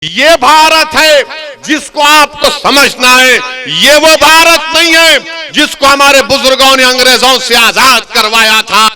ये भारत है जिसको आपको समझना है। ये वो भारत नहीं है जिसको हमारे बुजुर्गों ने अंग्रेजों से आजाद करवाया था।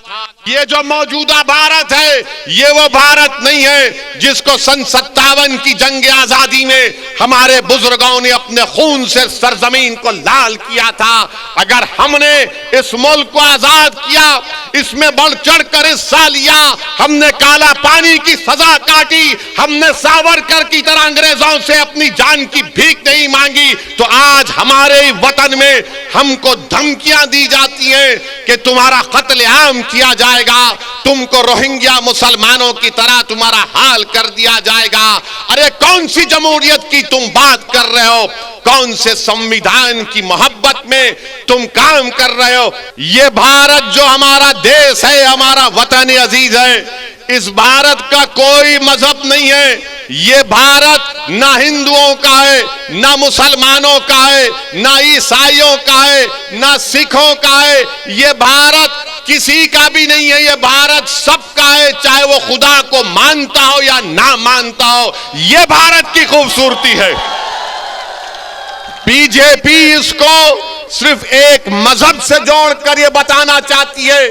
ये जो मौजूदा भारत है ये वो भारत नहीं है जिसको सन 57 की जंग आजादी में हमारे बुजुर्गों ने अपने खून से सरजमीन को लाल किया था। अगर हमने इस मुल्क को आजाद किया, इसमें बढ़ चढ़कर हिस्सा लिया, हमने काला पानी की सजा काटी, हमने सावरकर की तरह अंग्रेजों से अपनी जान की भीख नहीं मांगी, तो आज हमारे वतन में हमको धमकियां दी जाती हैं कि तुम्हारा कत्लेआम किया जाएगा, तुमको रोहिंग्या मुसलमानों की तरह तुम्हारा हाल कर दिया जाएगा। अरे कौन सी जमहूरियत की तुम बात कर रहे हो? कौन से संविधान की मोहब्बत में तुम काम कर रहे हो? ये भारत जो हमारा देश है, हमारा वतन अजीज है, इस भारत का कोई मजहब नहीं है। ये भारत ना हिंदुओं का है, ना मुसलमानों का है, ना ईसाइयों का है, ना सिखों का है। ये भारत किसी का भी नहीं है। ये भारत सबका है, चाहे वो खुदा को मानता हो या ना मानता हो। ये भारत की खूबसूरती है। बीजेपी इसको सिर्फ एक मजहब से जोड़कर ये बताना चाहती है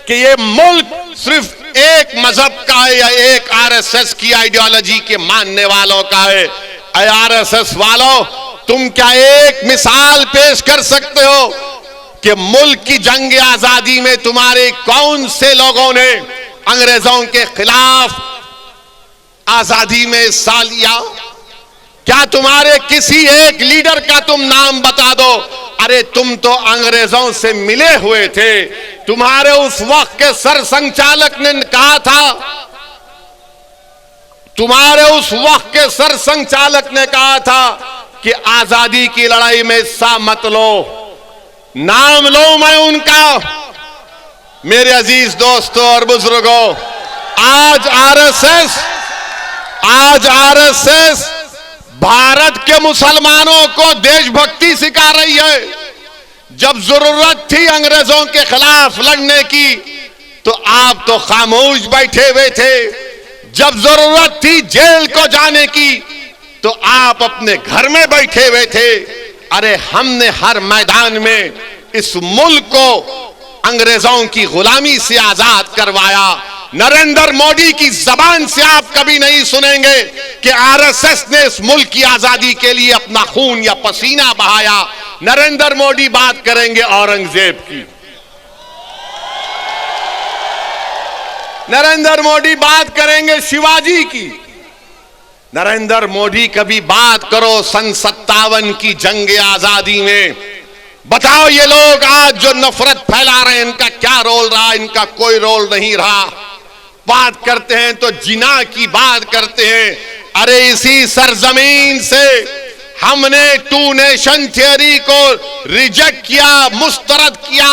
कि ये मुल्क सिर्फ एक मजहब का है या एक आरएसएस की आइडियोलॉजी के मानने वालों का है। आरएसएस वालों, तुम क्या एक मिसाल पेश कर सकते हो कि मुल्क की जंग आजादी में तुम्हारे कौन से लोगों ने अंग्रेजों के खिलाफ आजादी में हिस्सा लिया? क्या तुम्हारे किसी एक लीडर का तुम नाम बता दो। अरे तुम तो अंग्रेजों से मिले हुए थे। तुम्हारे उस वक्त के सर संचालक ने कहा था, तुम्हारे उस वक्त के सर संचालक ने कहा था कि आजादी की लड़ाई में हिस्सा मत लो। नाम लो मैं उनका। मेरे अजीज दोस्तों और बुजुर्गों, आज आरएसएस भारत के मुसलमानों को देशभक्ति सिखा रही है। जब जरूरत थी अंग्रेजों के खिलाफ लड़ने की तो आप तो खामोश बैठे हुए थे। जब जरूरत थी जेल को जाने की तो आप अपने घर में बैठे हुए थे। अरे हमने हर मैदान में इस मुल्क को अंग्रेजों की गुलामी से आजाद करवाया। नरेंद्र मोदी की जबान से आप कभी नहीं सुनेंगे कि आरएसएस ने इस मुल्क की आजादी के लिए अपना खून या पसीना बहाया। नरेंद्र मोदी बात करेंगे औरंगजेब की, नरेंद्र मोदी बात करेंगे शिवाजी की। नरेंद्र मोदी कभी बात करो सन 57 की जंग आजादी में। बताओ ये लोग आज जो नफरत फैला रहे हैं इनका क्या रोल रहा? इनका कोई रोल नहीं रहा। बात करते हैं तो जिना की बात करते हैं। अरे इसी सरजमीन से हमने टू नेशन थियरी को रिजेक्ट किया, मुस्तरद किया।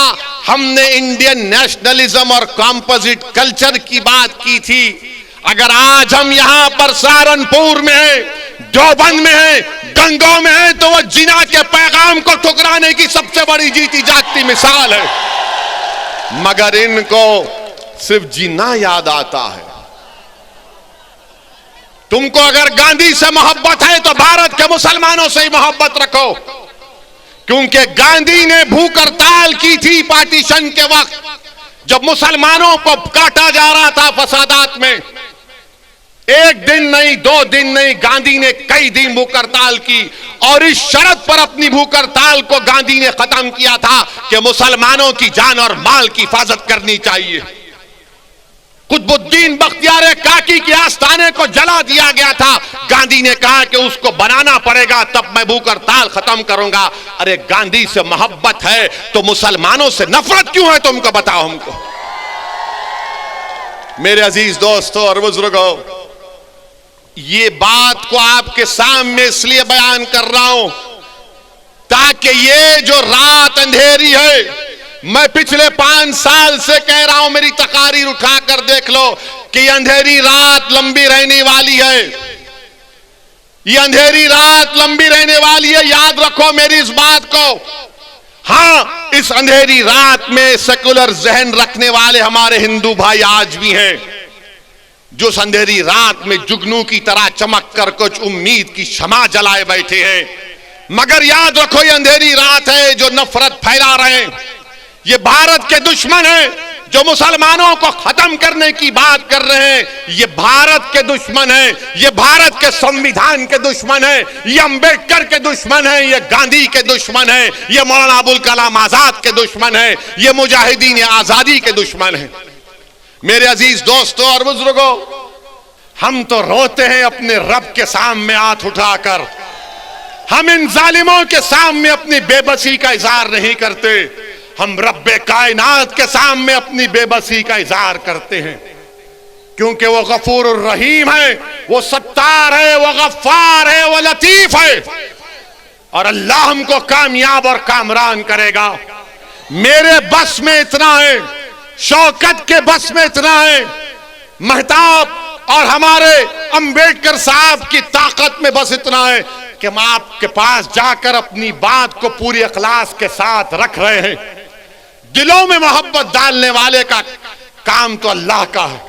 हमने इंडियन नेशनलिज्म और कॉम्पोजिट कल्चर की बात की थी। अगर आज हम यहां पर सहारनपुर में हैं, देवबंद में हैं, गंगों में हैं, तो वो जिना के पैगाम को ठुकराने की सबसे बड़ी जीती जागती मिसाल है। मगर इनको सिर्फ जिना याद आता है। तुमको अगर गांधी से मोहब्बत है तो भारत के मुसलमानों से ही मोहब्बत रखो, क्योंकि गांधी ने भूख हड़ताल की थी पार्टीशन के वक्त, जब मुसलमानों को काटा जा रहा था फसादात में। एक दिन नहीं, 2 दिन नहीं, गांधी ने कई दिन भूख हड़ताल की और इस शर्त पर अपनी भूख हड़ताल को गांधी ने खत्म किया था कि मुसलमानों की जान और माल की हिफाजत करनी चाहिए। कुतुबुद्दीन बख्तियार काकी के आस्थाने को जला दिया गया था। गांधी ने कहा कि उसको बनाना पड़ेगा, तब मैं भूख हड़ताल खत्म करूंगा। अरे गांधी से मोहब्बत है तो मुसलमानों से नफरत क्यों है? तुमको बताओ हमको। मेरे अजीज दोस्तों और बुजुर्गों, ये बात को आपके सामने इसलिए बयान कर रहा हूं ताकि ये जो रात अंधेरी है, मैं पिछले 5 साल से कह रहा हूं, मेरी तकारीर उठाकर देख लो कि अंधेरी रात लंबी रहने वाली है। ये अंधेरी रात लंबी रहने वाली है। याद रखो मेरी इस बात को। हां, इस अंधेरी रात में सेकुलर जहन रखने वाले हमारे हिंदू भाई आज भी हैं। जो अंधेरी रात में जुगनू की तरह चमक कर कुछ उम्मीद की शमा जलाए बैठे हैं। मगर याद रखो, ये अंधेरी रात है जो नफरत फैला रहे हैं, ये भारत के दुश्मन हैं। जो मुसलमानों को खत्म करने की बात कर रहे हैं, ये भारत के दुश्मन हैं, ये भारत के संविधान के दुश्मन हैं, ये अंबेडकर के दुश्मन हैं, ये गांधी के दुश्मन हैं, ये मौलाना अबुल कलाम आजाद के दुश्मन हैं, ये मुजाहिदीन आजादी के दुश्मन हैं। मेरे अजीज दोस्तों और बुजुर्गों, हम तो रोते हैं अपने रब के सामने हाथ उठाकर, हम इन जालिमों के सामने अपनी बेबसी का इजहार नहीं करते, हम रब्बे कायनात के सामने अपनी बेबसी का इजहार करते हैं, क्योंकि वो गफूर रहीम है, वो सत्तार है, वो गफ्फार है, वो लतीफ है, और अल्लाह हमको कामयाब और कामरान करेगा। मेरे बस में इतना है, शौकत के बस में इतना है, महताब और हमारे अंबेडकर साहब की ताकत में बस इतना है कि हम आपके पास जाकर अपनी बात को पूरी इखलास के साथ रख रहे हैं। दिलों में मोहब्बत डालने वाले का काम तो अल्लाह का है,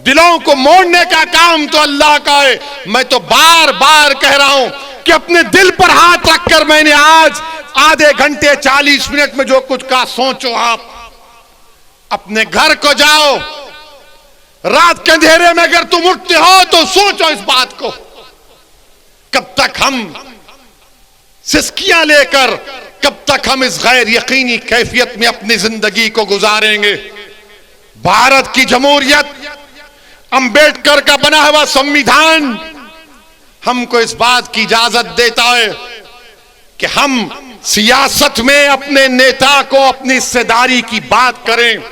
दिलों को मोड़ने का काम तो अल्लाह का है। मैं तो बार बार कह रहा हूं कि अपने दिल पर हाथ रखकर मैंने आज आधे घंटे 40 मिनट में जो कुछ कहा, सोचो आप, अपने घर को जाओ, रात के अंधेरे में अगर तुम उठते हो तो सोचो इस बात को, कब तक हम सिस्कियां लेकर, कब तक हम इस गैर यकीनी कैफियत में अपनी जिंदगी को गुजारेंगे। भारत की जमहूरियत, अंबेडकर का बना हुआ संविधान हमको इस बात की इजाजत देता है कि हम सियासत में अपने नेता को अपनी हिस्सेदारी की बात करें,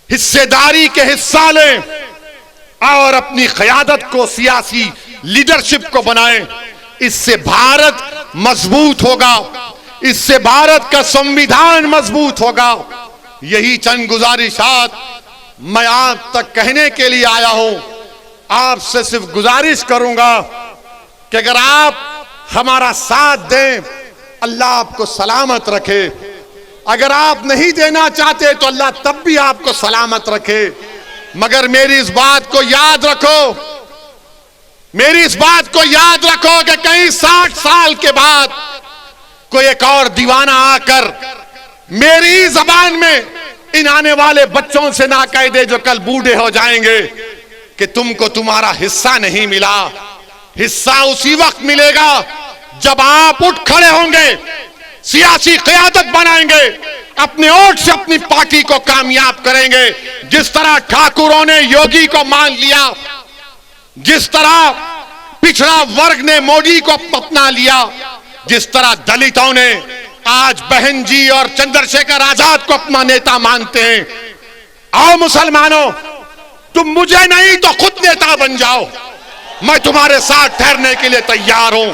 हिस्सेदारी के हिस्सा लें और अपनी क़यादत को, सियासी लीडरशिप को बनाएं। इससे भारत मजबूत होगा, इससे भारत का संविधान मजबूत होगा। यही चंद गुजारिशात मैं आप तक कहने के लिए आया हूं। आपसे सिर्फ गुजारिश करूंगा कि अगर आप हमारा साथ दें, अल्लाह आपको सलामत रखे। अगर आप नहीं देना चाहते तो अल्लाह तब भी आपको सलामत रखे। मगर मेरी इस बात को याद रखो, मेरी इस बात को याद रखो कि कहीं 60 साल के बाद कोई एक और दीवाना आकर मेरी जबान में इन आने वाले बच्चों से ना कह दे जो कल बूढ़े हो जाएंगे कि तुमको तुम्हारा हिस्सा नहीं मिला। हिस्सा उसी वक्त मिलेगा जब आप उठ खड़े होंगे, सियासी क़यादत बनाएंगे, अपने वोट से अपनी पार्टी को कामयाब करेंगे। जिस तरह ठाकुरों ने योगी को मान लिया, जिस तरह पिछड़ा वर्ग ने मोदी को अपना लिया, जिस तरह दलितों ने आज बहन जी और चंद्रशेखर आजाद को अपना नेता मानते हैं। आओ मुसलमानों, तुम मुझे नहीं तो खुद नेता बन जाओ, मैं तुम्हारे साथ ठहरने के लिए तैयार हूं।